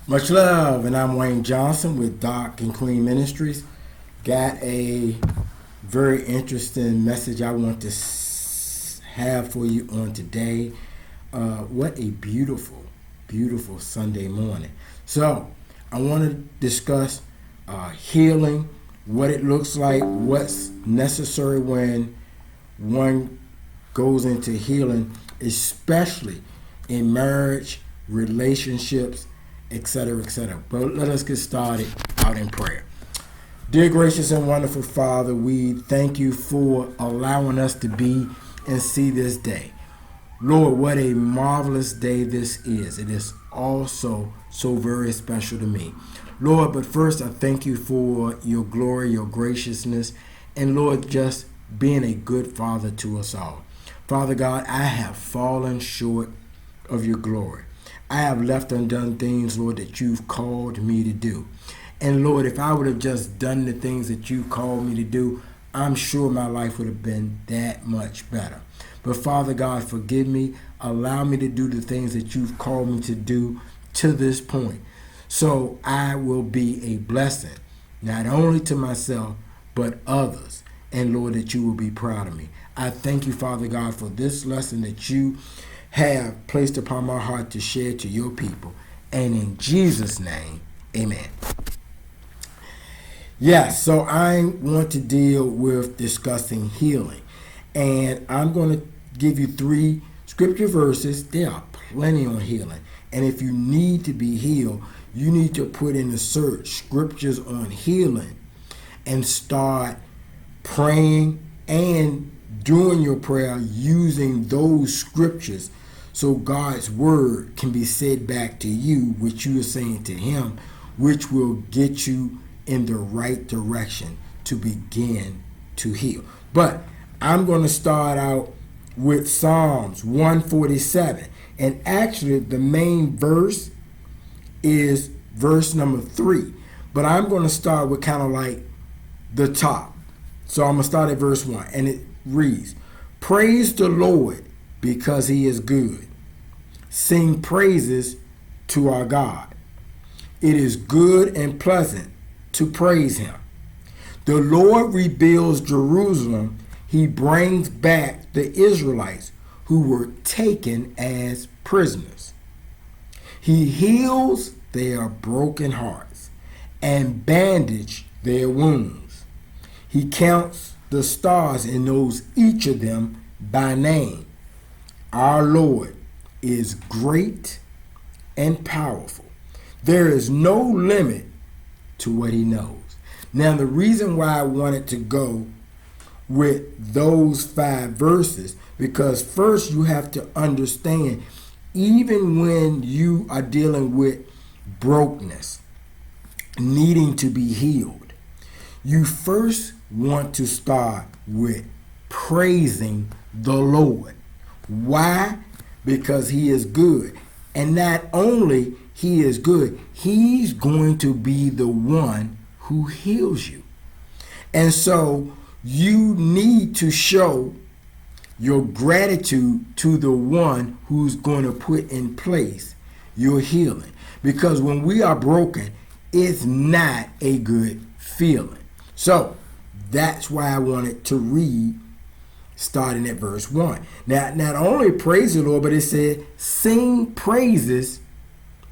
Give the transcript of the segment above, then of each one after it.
Much love, and I'm Wayne Johnson with Doc and Queen Ministries. Got a very interesting message I want to have for you on today. What a beautiful, beautiful Sunday morning. So, I want to discuss healing, what it looks like, what's necessary when one goes into healing, especially in marriage, relationships, etc., etc. But let us get started out in prayer. Dear gracious and wonderful Father, we thank you for allowing us to be and see this day. Lord, what a marvelous day this is. It is also so very special to me. Lord, but first I thank you for your glory, your graciousness, and Lord, just being a good Father to us all. Father God, I have fallen short of your glory. I have left undone things, Lord, that you've called me to do. And Lord, if I would have just done the things that you called me to do, I'm sure my life would have been that much better. But Father God, forgive me. Allow me to do the things that you've called me to do to this point. So I will be a blessing, not only to myself, but others. And Lord, that you will be proud of me. I thank you, Father God, for this lesson that you have placed upon my heart to share to your people. And in Jesus' name, amen. Yes, so I want to deal with discussing healing. And I'm going to give you 3 scripture verses. There are plenty on healing. And if you need to be healed, you need to put in the search scriptures on healing and start praying and doing your prayer using those scriptures so God's word can be said back to you, which you are saying to him, which will get you in the right direction to begin to heal. But I'm going to start out with Psalms 147. And actually, the main verse is verse number 3. But I'm going to start with kind of like the top. So I'm going to start at verse 1. And it reads, "Praise the Lord because he is good. Sing praises to our God. It is good and pleasant to praise him. The Lord rebuilds Jerusalem. He brings back the Israelites who were taken as prisoners. He heals their broken hearts and bandages their wounds. He counts the stars and knows each of them by name. Our Lord is great and powerful. There is no limit to what he knows." Now, the reason why I wanted to go with those 5 verses, because first you have to understand, even when you are dealing with brokenness, needing to be healed, you first want to start with praising the Lord. Why? Because he is good. And not only he is good, he's going to be the one who heals you. And so you need to show your gratitude to the one who's going to put in place your healing. Because when we are broken, it's not a good feeling. So that's why I wanted to read starting at verse 1. Now, not only praise the Lord, but it said, sing praises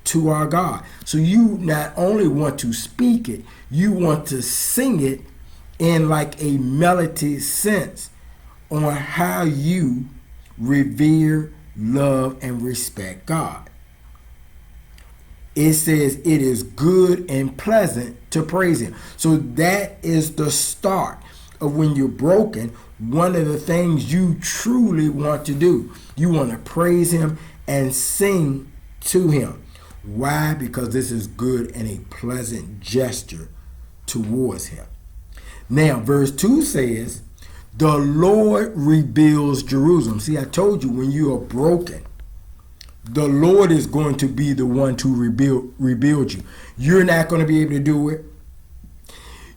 to our God. So you not only want to speak it, you want to sing it in like a melody sense on how you revere, love, and respect God. It says it is good and pleasant to praise him. So that is the start of when you're broken. One of the things you truly want to do, you want to praise him and sing to him. Why? Because this is good and a pleasant gesture towards him. Now, verse 2 says, the Lord rebuilds Jerusalem. See, I told you when you are broken, the Lord is going to be the one to rebuild you. You're not going to be able to do it.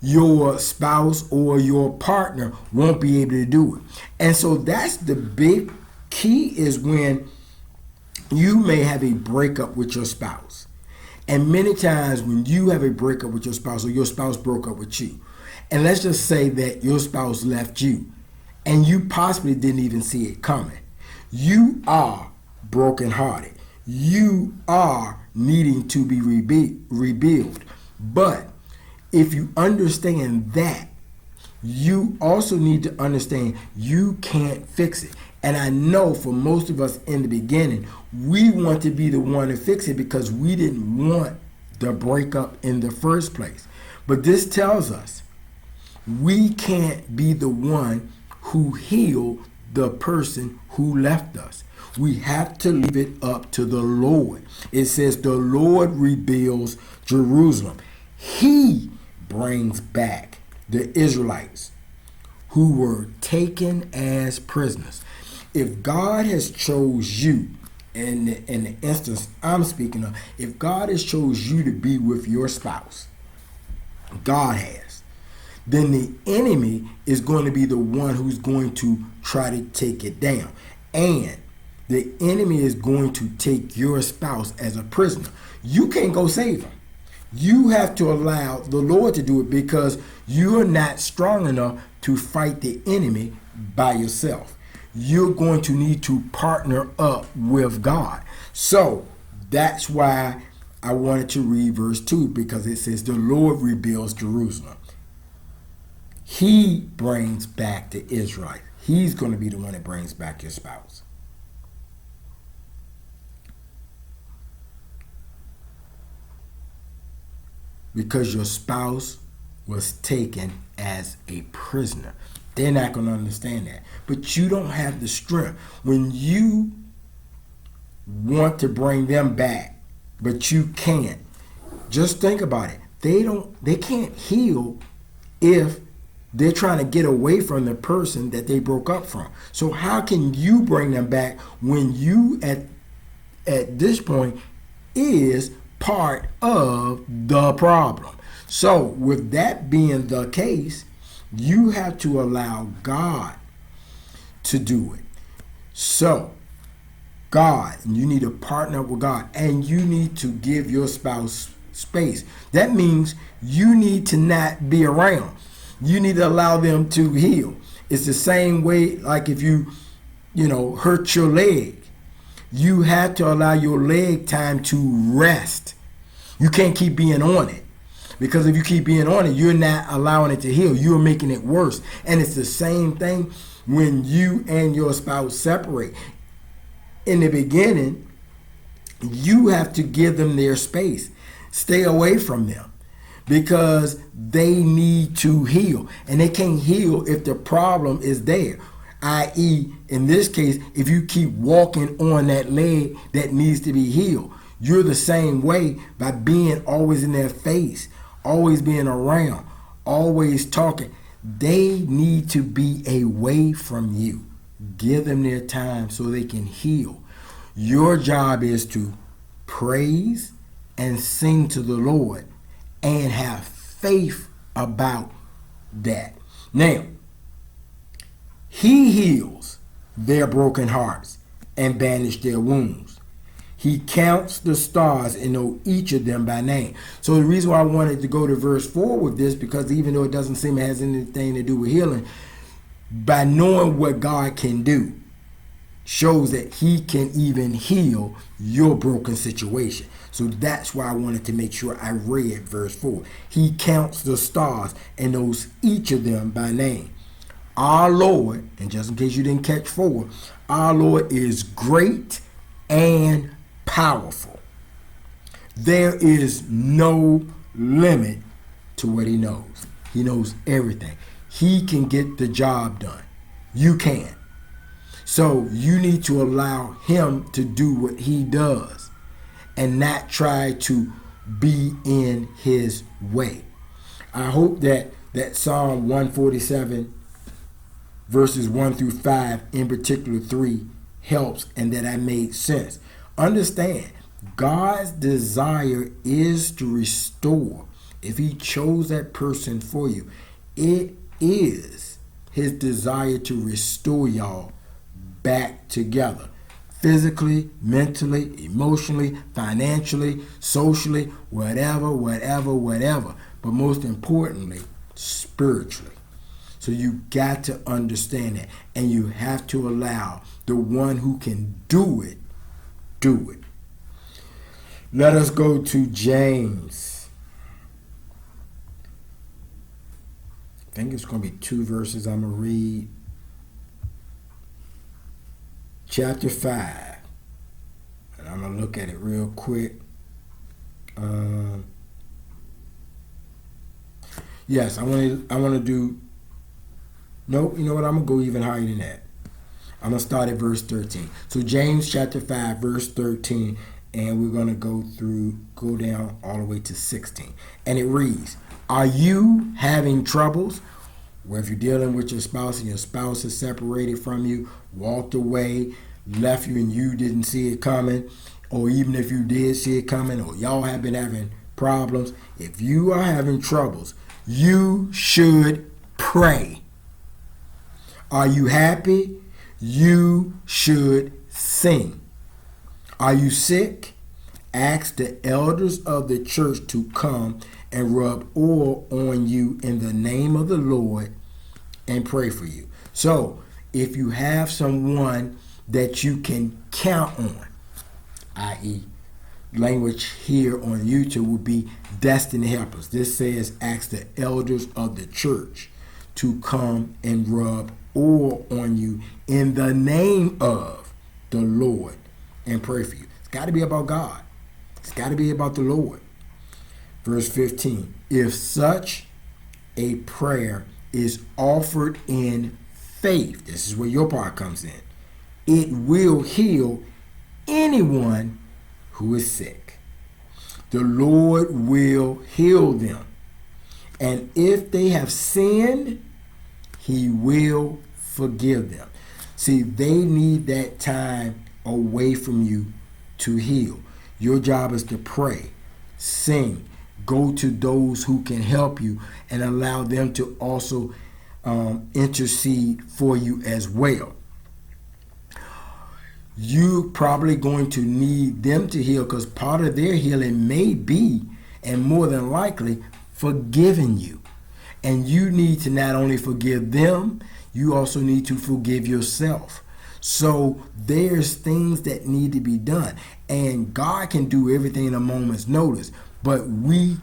Your spouse or your partner won't be able to do it. And so that's the big key, is when you may have a breakup with your spouse And many times when you have a breakup with your spouse or your spouse broke up with you, and let's just say that your spouse left you and you possibly didn't even see it coming, you are brokenhearted. You are needing to be rebuilt. But if you understand that, you also need to understand you can't fix it. And I know for most of us in the beginning, we want to be the one to fix it because we didn't want the breakup in the first place. But this tells us we can't be the one who heal the person who left us. We have to leave it up to the Lord. It says the Lord rebuilds Jerusalem. He brings back the Israelites who were taken as prisoners. If God has chose you, in the instance I'm speaking of, if God has chose you to be with your spouse, God has, then the enemy is going to be the one who's going to try to take it down. And the enemy is going to take your spouse as a prisoner. You can't go save him. You have to allow the Lord to do it because you're not strong enough to fight the enemy by yourself. You're going to need to partner up with God. So that's why I wanted to read verse 2, because it says the Lord rebuilds Jerusalem. He brings back the Israelites. He's going to be the one that brings back your spouse. Because your spouse was taken as a prisoner. They're not going to understand that. But you don't have the strength. When you want to bring them back, but you can't, just think about it. They can't heal if they're trying to get away from the person that they broke up from. So how can you bring them back when you at this point is part of the problem? So with that being the case, you have to allow God to do it. So God, you need to partner up with God, and you need to give your spouse space. That means you need to not be around. You need to allow them to heal. It's the same way, like if you hurt your leg, you have to allow your leg time to rest. You can't keep being on it, because if you keep being on it, you're not allowing it to heal. You're making it worse. And it's the same thing when you and your spouse separate. In the beginning, you have to give them their space. Stay away from them, because they need to heal. And they can't heal if the problem is there. I.e., in this case, if you keep walking on that leg that needs to be healed. You're the same way by being always in their face, always being around, always talking. They need to be away from you. Give them their time so they can heal. Your job is to praise and sing to the Lord and have faith about that. Now, He heals their broken hearts and bandage their wounds. He counts the stars and knows each of them by name. So the reason why I wanted to go to verse 4 with this, because even though it doesn't seem it has anything to do with healing, by knowing what God can do, shows that He can even heal your broken situation. So that's why I wanted to make sure I read verse 4. He counts the stars and knows each of them by name. Our Lord, and just in case you didn't catch 4, our Lord is great and powerful. There is no limit to what He knows. He knows everything. He can get the job done. You can't. So you need to allow Him to do what He does and not try to be in His way. I hope that Psalm 147 verses 1 through 5, in particular 3, helps and that I made sense. Understand, God's desire is to restore. If He chose that person for you, it is His desire to restore y'all back together. physically, mentally, emotionally, financially, socially, whatever. But most importantly, spiritually. So you got to understand that. And you have to allow the one who can do it. Let us go to James. I think it's going to be 2 verses I'm going to read. Chapter 5. And I'm going to look at it real quick. Yes, I want to do... Nope, you know what? I'm going to go even higher than that. I'm going to start at verse 13. So James chapter 5, verse 13, and we're going to go down all the way to 16. And it reads, are you having troubles? Where if you're dealing with your spouse and your spouse is separated from you, walked away, left you and you didn't see it coming, or even if you did see it coming, or y'all have been having problems, if you are having troubles, you should pray. Are you happy? You should sing. Are you sick? Ask the elders of the church to come and rub oil on you in the name of the Lord and pray for you. So, if you have someone that you can count on, i.e., language here on YouTube would be destiny helpers. This says, ask the elders of the church to come and rub oil on you in the name of the Lord and pray for you. It's got to be about God. It's got to be about the Lord. Verse 15, if such a prayer is offered in faith, this is where your part comes in, it will heal anyone who is sick. The Lord will heal them. And if they have sinned, he will forgive them. See, they need that time away from you to heal. Your job is to pray, sing, go to those who can help you and allow them to also intercede for you as well. You're probably going to need them to heal because part of their healing may be, and more than likely, forgiving you. And you need to not only forgive them, you also need to forgive yourself. So there's things that need to be done. And God can do everything in a moment's notice. But we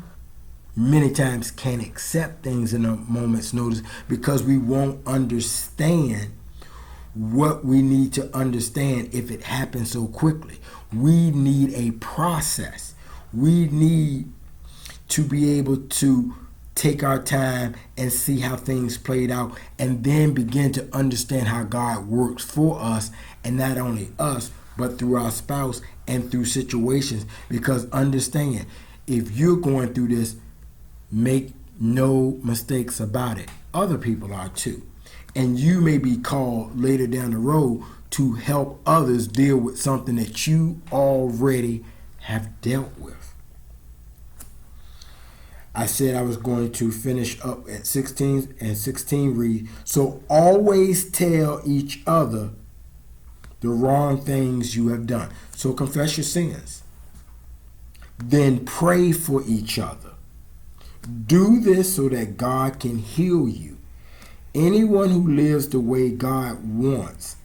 many times can't accept things in a moment's notice because we won't understand what we need to understand if it happens so quickly. We need a process. We need to be able to take our time and see how things played out and then begin to understand how God works for us, and not only us, but through our spouse and through situations. Because understand, if you're going through this, make no mistakes about it. Other people are too. And you may be called later down the road to help others deal with something that you already have dealt with. I said I was going to finish up at 16, and 16 read, so always tell each other the wrong things you have done. So confess your sins. Then pray for each other. Do this so that God can heal you. Anyone who lives the way God wants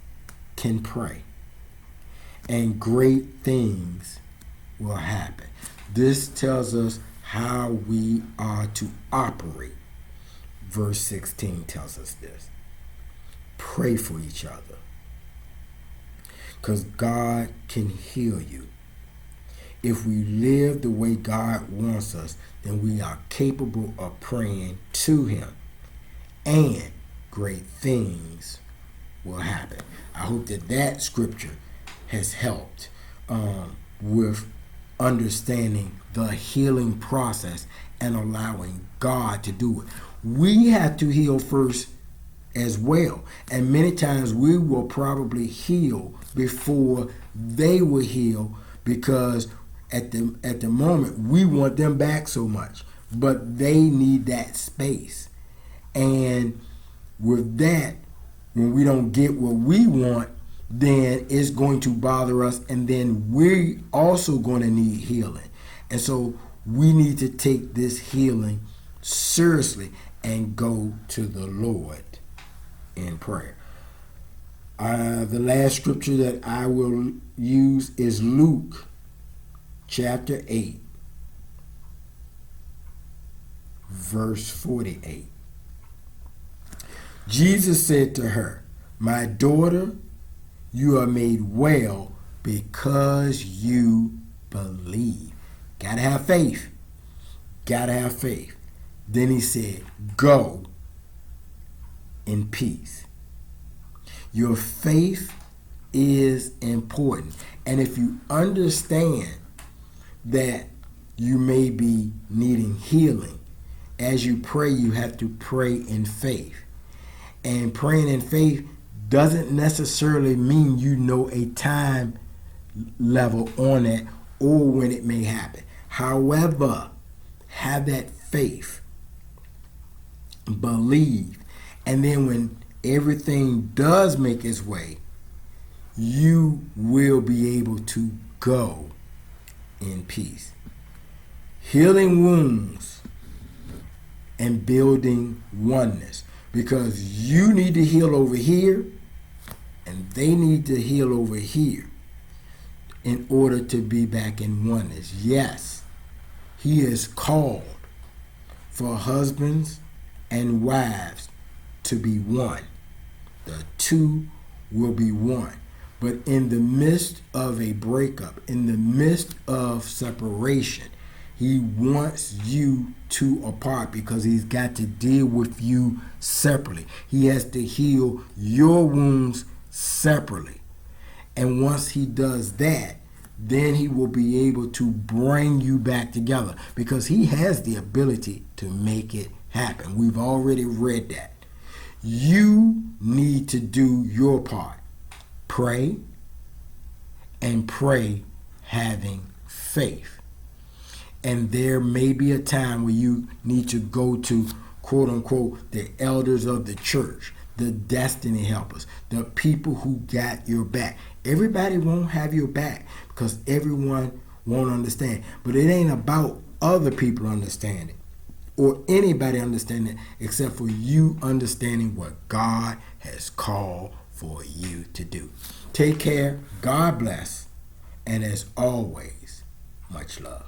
can pray, and great things will happen. This tells us how we are to operate. Verse 16 tells us this. Pray for each other, because God can heal you. If we live the way God wants us, then we are capable of praying to him, and great things will happen. I hope that scripture has helped with understanding the healing process and allowing God to do it. We have to heal first as well, and many times we will probably heal before they will heal, because at the moment we want them back so much, but they need that space. And with that, when we don't get what we want, then it's going to bother us, and then we're also going to need healing. And so we need to take this healing seriously and go to the Lord in prayer. The last scripture that I will use is Luke chapter 8, verse 48. Jesus said to her, "My daughter, you are made well because you believe." Gotta have faith. Gotta have faith. Then he said, "Go in peace." Your faith is important. And if you understand that you may be needing healing, as you pray, you have to pray in faith. And praying in faith doesn't necessarily mean you know a time level on it or when it may happen. However, have that faith, believe, and then when everything does make its way, you will be able to go in peace. Healing wounds and building oneness, because you need to heal over here and they need to heal over here in order to be back in oneness. Yes, he is called for husbands and wives to be one. The two will be one. But in the midst of a breakup, in the midst of separation, he wants you two apart because he's got to deal with you separately. He has to heal your wounds separately. And once he does that, then he will be able to bring you back together because he has the ability to make it happen. We've already read that. You need to do your part. Pray, and pray having faith. And there may be a time where you need to go to, quote unquote, the elders of the church, the destiny helpers, the people who got your back. Everybody won't have your back because everyone won't understand. But it ain't about other people understanding or anybody understanding except for you understanding what God has called for you to do. Take care. God bless. And as always, much love.